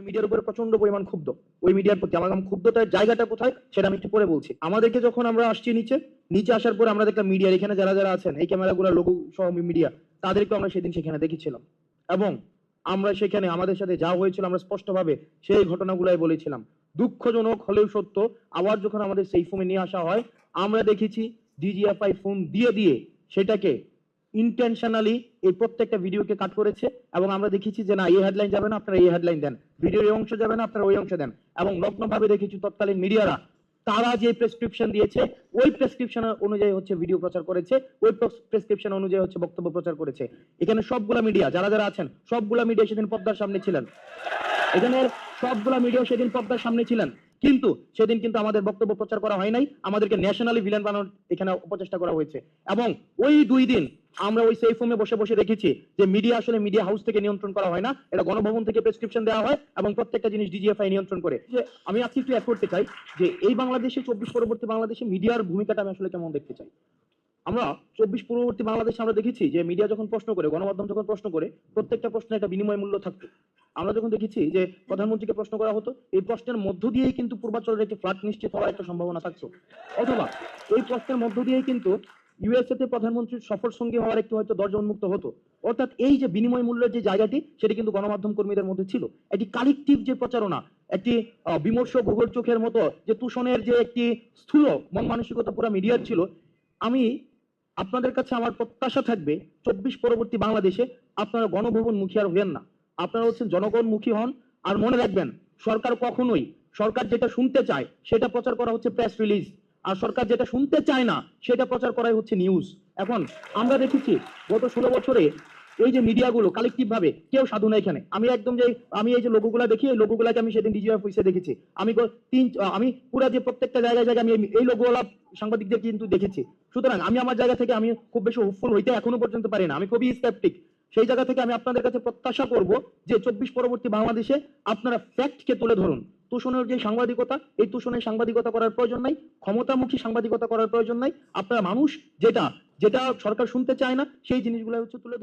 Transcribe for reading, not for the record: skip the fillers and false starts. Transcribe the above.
মিডিয়ার উপরে প্রচন্ড পরিমাণ ক্ষুব্ধ। ওই মিডিয়ার প্রতি আমার ক্ষুব্ধতার জায়গাটা কোথায় সেটা আমি একটু পরে বলছি। আমাদেরকে যখন আমরা আসছি নিচে আসার পর আমরা দেখলাম মিডিয়ার এখানে যারা আছেন এই ক্যামেরাগুলো লোগো সহ মিডিয়া তাদেরকে আমরা সেদিন সেখানে দেখেছিলাম এবং আমরা সেখানে আমাদের সাথে যা হয়েছিল আমরা স্পষ্টভাবে সেই ঘটনাগুলাই বলেছিলাম। দুঃখজনক হলেও সত্য, আবার যখন আমাদের সেই ফোনে নিয়ে আসা হয় আমরা দেখেছি ডিজিএফআই ফোন দিয়ে সেটাকে ইন্টেনশনালি এই প্রত্যেকটা ভিডিওকে কাট করেছে এবং আমরা দেখেছি যে না এই হেডলাইন যাবে না, আপনারা এই হেডলাইন দেন, ভিডিওর এই অংশ যাবে না, আপনারা ওই অংশ দেন এবং নগ্নভাবে দেখেছি তৎকালীন মিডিয়ারা তারা যে প্রেসক্রিপশন দিয়েছে ওই প্রেসক্রিপশন অনুযায়ী হচ্ছে ভিডিও প্রচার করেছে, ওই প্রেসক্রিপশন অনুযায়ী হচ্ছে বক্তব্য প্রচার করেছে। এখানে সবগুলা মিডিয়া যারা আছেন সবগুলা মিডিয়া সেদিন পর্দার সামনে ছিলেন, এখানে সবগুলা মিডিয়া সেদিন পর্দার সামনে ছিলেন, কিন্তু সেদিন কিন্তু আমাদের বক্তব্য প্রচার করা হয় নাই, আমাদেরকে ন্যাশনালি ভিলেন বানানোর এখানে অপচেষ্টা করা হয়েছে। এবং ওই 2 দিন আমরা ওই সেফ রুমে বসে দেখেছি যে মিডিয়া আসলে মিডিয়া হাউস থেকে নিয়ন্ত্রণ করা হয় না, এটা গণভবন থেকে প্রেসক্রিপশন দেওয়া হয় এবং প্রত্যেকটা জিনিস ডিজিএফআই নিয়ন্ত্রণ করে। যে আমি আজকে একটু অ্যাড করতে চাই যে এই বাংলাদেশে 24 পরবর্তী বাংলাদেশে মিডিয়ার ভূমিকাটা আমি আসলে কেমন দেখতে চাই। আমরা 24 পূর্ববর্তী বাংলাদেশে আমরা দেখেছি যে মিডিয়া যখন প্রশ্ন করে, গণমাধ্যম যখন প্রশ্ন করে, প্রত্যেকটা প্রশ্নে একটা বিনিময় মূল্য থাকতো। আমরা যখন দেখেছি যে প্রধানমন্ত্রীকে প্রশ্ন করা হতো, এই প্রশ্নের মধ্য দিয়েই কিন্তু পূর্বাচলের একটি ফ্লাড নিশ্চিত হওয়ার একটা সম্ভাবনা থাকতো, অথবা এই প্রশ্নের মধ্য দিয়েই কিন্তু ইউএসএ তে প্রধানমন্ত্রীর সফর সঙ্গী হওয়ার একটি হয়তো দরজা উন্মুক্ত হতো। অর্থাৎ এই যে বিনিময় মূল্যের যে জায়গাটি সেটি কিন্তু গণমাধ্যম কর্মীদের মধ্যে ছিল। একটি কালেকটিভ যে প্রচারণা, একটি বিমর্ষ ভূগোল চোখের মতো যে তুষণের যে একটি স্থূল মন মানসিকতা পুরো মিডিয়ার ছিল। আমি আপনাদের কাছে আমার প্রত্যাশা থাকবে 24 পরবর্তী বাংলাদেশে আপনারা গণভবন মুখী আর হবেন না, আপনারা হচ্ছেন জনগণমুখী হন। আর মনে রাখবেন সরকার কখনোই সরকার যেটা শুনতে চায় সেটা প্রচার করা হচ্ছে প্রেস রিলিজ, আর সরকার যেটা শুনতে চায় না সেটা প্রচার করাই হচ্ছে নিউজ। এখন আমরা দেখেছি গত 16 বছরে এই যে মিডিয়াগুলো কালেকটিভ ভাবে কেউ সাধু না এখানে। আমি এই যে লোগোগুলা দেখি, এই লোগোগুলাকে আমি সেদিন ডিজিএফ অফিসে দেখেছি। আমি পুরো যে প্রত্যেকটা জায়গায় আমি এই লোগোওয়ালা সাংবাদিকদের কিন্তু দেখেছি। সুতরাং আমি আমার জায়গা থেকে আমি খুব বেশি হোপফুল হইতে এখনো পর্যন্ত পারি না, আমি খুবই স্কেপটিক। সেই জায়গা থেকে আমি আপনাদের কাছে প্রত্যাশা করব যে 24 পরবর্তী বাংলাদেশে আপনারা ফ্যাক্টকে তুলে ধরুন। তুষণের যে সাংবাদিকতা, এই তুষণের সাংবাদিকতা করার প্রয়োজন নাই, ক্ষমতামুখী সাংবাদিকতা করার প্রয়োজন নাই। আপনারা মানুষ যেটা সরকার শুনতে চায় না সেই জিনিসগুলো হচ্ছে তুলে ধরুন।